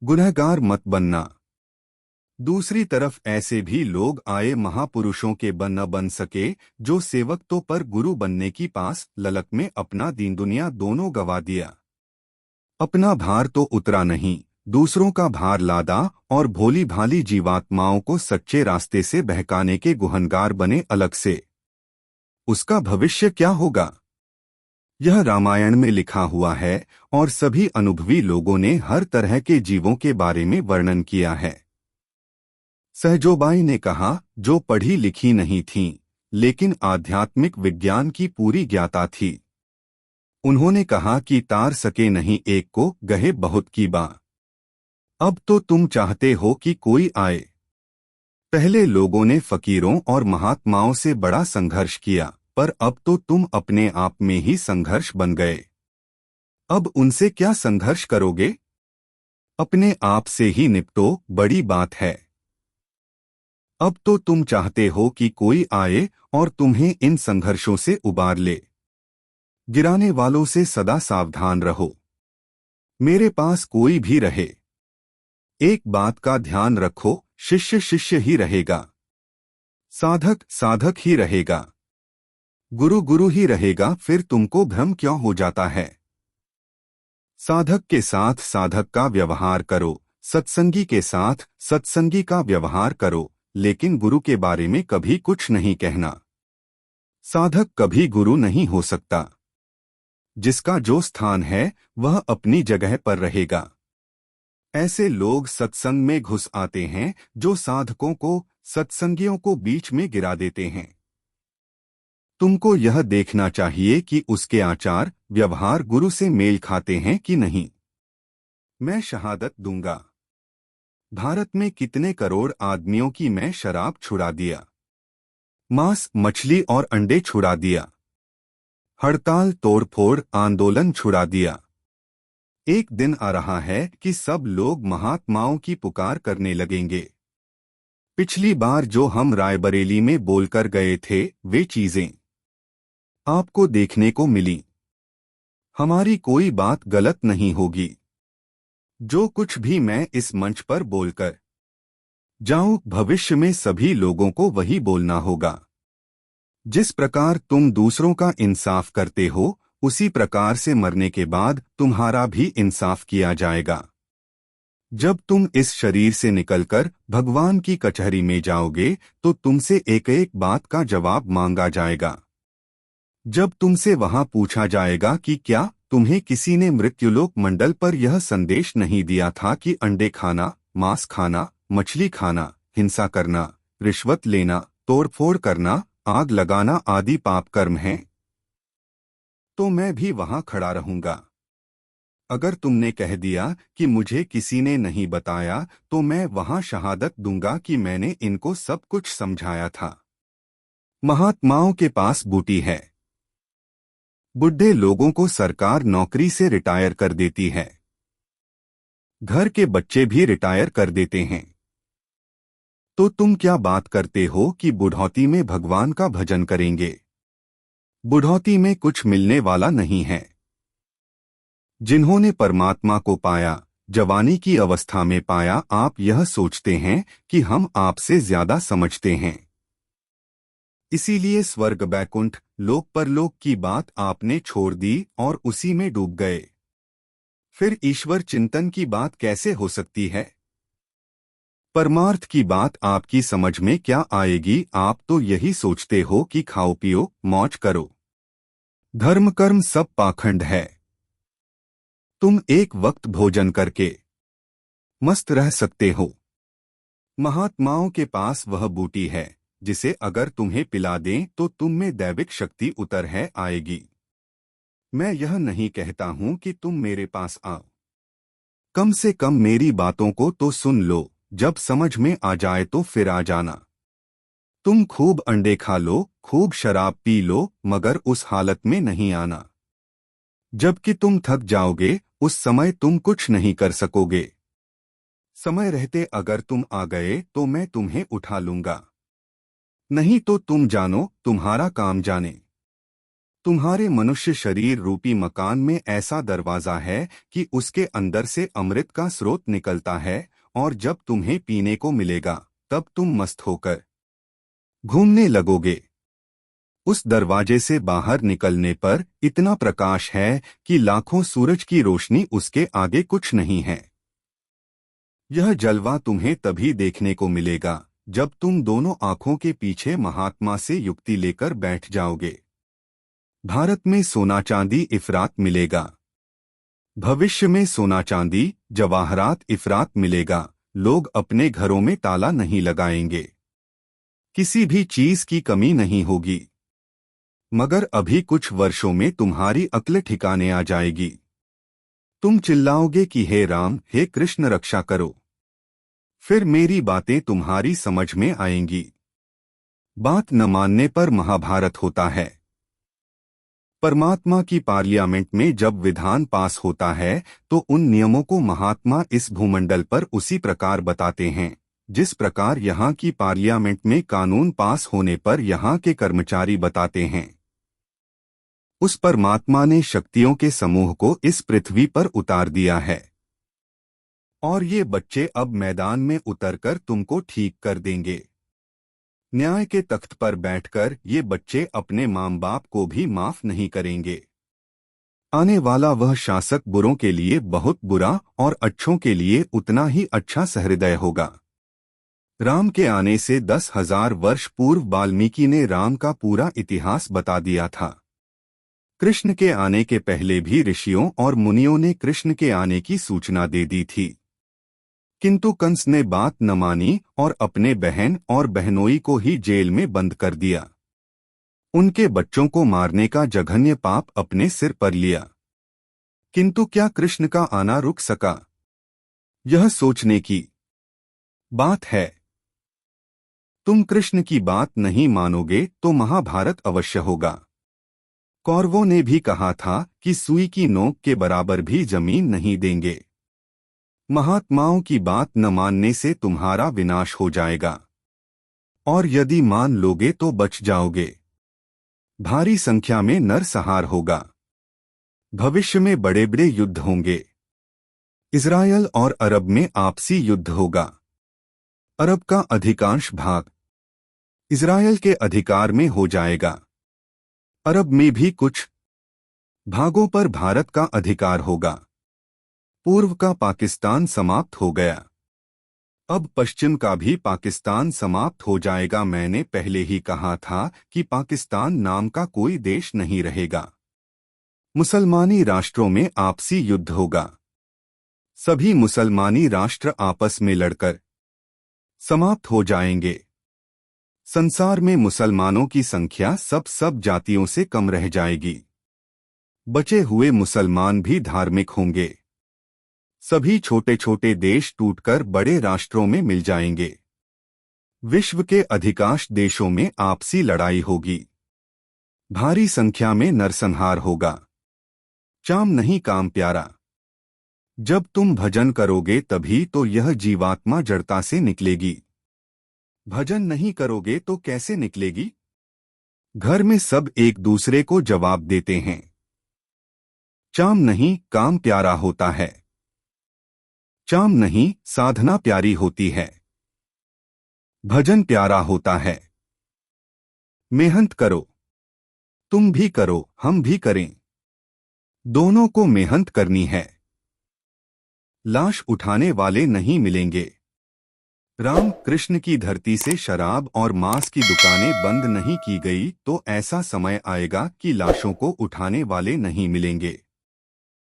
गुनहगार मत बनना। दूसरी तरफ ऐसे भी लोग आए महापुरुषों के न बन सके, जो सेवक तो पर गुरु बनने की पास ललक में अपना दीन दुनिया दोनों गवा दिया। अपना भार तो उतरा नहीं, दूसरों का भार लादा और भोली भाली जीवात्माओं को सच्चे रास्ते से बहकाने के गुहनगार बने अलग से। उसका भविष्य क्या होगा? यह रामायण में लिखा हुआ है और सभी अनुभवी लोगों ने हर तरह के जीवों के बारे में वर्णन किया है। सहजोबाई ने कहा, जो पढ़ी लिखी नहीं थीं, लेकिन आध्यात्मिक विज्ञान की पूरी ज्ञाता थी। उन्होंने कहा कि तार सके नहीं एक को, गहे बहुत की बा। अब तो तुम चाहते हो कि कोई आए। पहले लोगों ने फकीरों और महात्माओं से बड़ा संघर्ष किया, पर अब तो तुम अपने आप में ही संघर्ष बन गए। अब उनसे क्या संघर्ष करोगे? अपने आप से ही निपटो, बड़ी बात है। अब तो तुम चाहते हो कि कोई आए और तुम्हें इन संघर्षों से उबार ले। गिराने वालों से सदा सावधान रहो। मेरे पास कोई भी रहे, एक बात का ध्यान रखो, शिष्य शिष्य ही रहेगा, साधक साधक ही रहेगा, गुरु गुरु ही रहेगा। फिर तुमको भ्रम क्यों हो जाता है? साधक के साथ साधक का व्यवहार करो, सत्संगी के साथ सत्संगी का व्यवहार करो, लेकिन गुरु के बारे में कभी कुछ नहीं कहना। साधक कभी गुरु नहीं हो सकता। जिसका जो स्थान है वह अपनी जगह पर रहेगा। ऐसे लोग सत्संग में घुस आते हैं जो साधकों को, सत्संगियों को बीच में गिरा देते हैं। तुमको यह देखना चाहिए कि उसके आचार व्यवहार गुरु से मेल खाते हैं कि नहीं। मैं शहादत दूंगा, भारत में कितने करोड़ आदमियों की मैं शराब छुड़ा दिया, मांस मछली और अंडे छुड़ा दिया, हड़ताल तोड़फोड़ आंदोलन छुड़ा दिया। एक दिन आ रहा है कि सब लोग महात्माओं की पुकार करने लगेंगे। पिछली बार जो हम रायबरेली में बोलकर गए थे, वे चीजें आपको देखने को मिली। हमारी कोई बात गलत नहीं होगी। जो कुछ भी मैं इस मंच पर बोलकर जाऊं, भविष्य में सभी लोगों को वही बोलना होगा। जिस प्रकार तुम दूसरों का इंसाफ करते हो, उसी प्रकार से मरने के बाद तुम्हारा भी इंसाफ किया जाएगा। जब तुम इस शरीर से निकलकर भगवान की कचहरी में जाओगे, तो तुमसे एक एक बात का जवाब मांगा जाएगा। जब तुमसे वहां पूछा जाएगा कि क्या तुम्हें किसी ने मृत्युलोक मंडल पर यह संदेश नहीं दिया था कि अंडे खाना, मांस खाना, मछली खाना, हिंसा करना, रिश्वत लेना, तोड़फोड़ करना, आग लगाना आदि पाप कर्म हैं, तो मैं भी वहां खड़ा रहूंगा। अगर तुमने कह दिया कि मुझे किसी ने नहीं बताया, तो मैं वहां शहादत दूंगा कि मैंने इनको सब कुछ समझाया था। महात्माओं के पास बूटी है। बुढ़े लोगों को सरकार नौकरी से रिटायर कर देती है। घर के बच्चे भी रिटायर कर देते हैं। तो तुम क्या बात करते हो कि बुढ़ौती में भगवान का भजन करेंगे? बुढ़ौती में कुछ मिलने वाला नहीं है। जिन्होंने परमात्मा को पाया, जवानी की अवस्था में पाया, आप यह सोचते हैं कि हम आपसे ज्यादा समझते हैं। इसीलिए स्वर्ग बैकुंठ लोक परलोक की बात आपने छोड़ दी और उसी में डूब गए। फिर ईश्वर चिंतन की बात कैसे हो सकती है? परमार्थ की बात आपकी समझ में क्या आएगी? आप तो यही सोचते हो कि खाओ पियो मौज करो। धर्म कर्म सब पाखंड है। तुम एक वक्त भोजन करके मस्त रह सकते हो। महात्माओं के पास वह बूटी है जिसे अगर तुम्हें पिला दें तो तुम में दैविक शक्ति उतर है आएगी। मैं यह नहीं कहता हूं कि तुम मेरे पास आओ। कम से कम मेरी बातों को तो सुन लो, जब समझ में आ जाए तो फिर आ जाना। तुम खूब अंडे खा लो, खूब शराब पी लो, मगर उस हालत में नहीं आना जबकि तुम थक जाओगे। उस समय तुम कुछ नहीं कर सकोगे। समय रहते अगर तुम आ गए तो मैं तुम्हें उठा लूंगा, नहीं तो तुम जानो तुम्हारा काम जाने। तुम्हारे मनुष्य शरीर रूपी मकान में ऐसा दरवाजा है कि उसके अंदर से अमृत का स्रोत निकलता है, और जब तुम्हें पीने को मिलेगा तब तुम मस्त होकर घूमने लगोगे। उस दरवाजे से बाहर निकलने पर इतना प्रकाश है कि लाखों सूरज की रोशनी उसके आगे कुछ नहीं है। यह जलवा तुम्हें तभी देखने को मिलेगा जब तुम दोनों आंखों के पीछे महात्मा से युक्ति लेकर बैठ जाओगे। भारत में सोना चांदी इफरात मिलेगा। भविष्य में सोना चांदी जवाहरात इफरात मिलेगा। लोग अपने घरों में ताला नहीं लगाएंगे। किसी भी चीज की कमी नहीं होगी। मगर अभी कुछ वर्षों में तुम्हारी अक्ल ठिकाने आ जाएगी। तुम चिल्लाओगे कि हे राम, हे कृष्ण, रक्षा करो। फिर मेरी बातें तुम्हारी समझ में आएंगी। बात न मानने पर महाभारत होता है। परमात्मा की पार्लियामेंट में जब विधान पास होता है तो उन नियमों को महात्मा इस भूमंडल पर उसी प्रकार बताते हैं जिस प्रकार यहाँ की पार्लियामेंट में कानून पास होने पर यहाँ के कर्मचारी बताते हैं। उस परमात्मा ने शक्तियों के समूह को इस पृथ्वी पर उतार दिया है, और ये बच्चे अब मैदान में उतरकर तुमको ठीक कर देंगे। न्याय के तख्त पर बैठकर ये बच्चे अपने माँ बाप को भी माफ नहीं करेंगे। आने वाला वह शासक बुरों के लिए बहुत बुरा और अच्छों के लिए उतना ही अच्छा सहृदय होगा। राम के आने से 10,000 वर्ष पूर्व वाल्मीकि ने राम का पूरा इतिहास बता दिया था। कृष्ण के आने के पहले भी ऋषियों और मुनियों ने कृष्ण के आने की सूचना दे दी थी, किंतु कंस ने बात न मानी और अपने बहन और बहनोई को ही जेल में बंद कर दिया। उनके बच्चों को मारने का जघन्य पाप अपने सिर पर लिया। किंतु क्या कृष्ण का आना रुक सका? यह सोचने की बात है। तुम कृष्ण की बात नहीं मानोगे तो महाभारत अवश्य होगा। कौरवों ने भी कहा था कि सुई की नोक के बराबर भी जमीन नहीं देंगे। महात्माओं की बात न मानने से तुम्हारा विनाश हो जाएगा, और यदि मान लोगे तो बच जाओगे। भारी संख्या में नरसंहार होगा। भविष्य में बड़े बड़े युद्ध होंगे। इजरायल और अरब में आपसी युद्ध होगा। अरब का अधिकांश भाग इजरायल के अधिकार में हो जाएगा। अरब में भी कुछ भागों पर भारत का अधिकार होगा। पूर्व का पाकिस्तान समाप्त हो गया, अब पश्चिम का भी पाकिस्तान समाप्त हो जाएगा। मैंने पहले ही कहा था कि पाकिस्तान नाम का कोई देश नहीं रहेगा। मुसलमानी राष्ट्रों में आपसी युद्ध होगा। सभी मुसलमानी राष्ट्र आपस में लड़कर समाप्त हो जाएंगे। संसार में मुसलमानों की संख्या सब जातियों से कम रह जाएगी। बचे हुए मुसलमान भी धार्मिक होंगे। सभी छोटे छोटे देश टूटकर बड़े राष्ट्रों में मिल जाएंगे। विश्व के अधिकांश देशों में आपसी लड़ाई होगी। भारी संख्या में नरसंहार होगा। चाम नहीं काम प्यारा। जब तुम भजन करोगे तभी तो यह जीवात्मा जड़ता से निकलेगी। भजन नहीं करोगे तो कैसे निकलेगी? घर में सब एक दूसरे को जवाब देते हैं। चाम नहीं काम प्यारा होता है। चाम नहीं साधना प्यारी होती है। भजन प्यारा होता है। मेहनत करो। तुम भी करो, हम भी करें। दोनों को मेहनत करनी है। लाश उठाने वाले नहीं मिलेंगे। राम कृष्ण की धरती से शराब और मांस की दुकानें बंद नहीं की गई तो ऐसा समय आएगा कि लाशों को उठाने वाले नहीं मिलेंगे।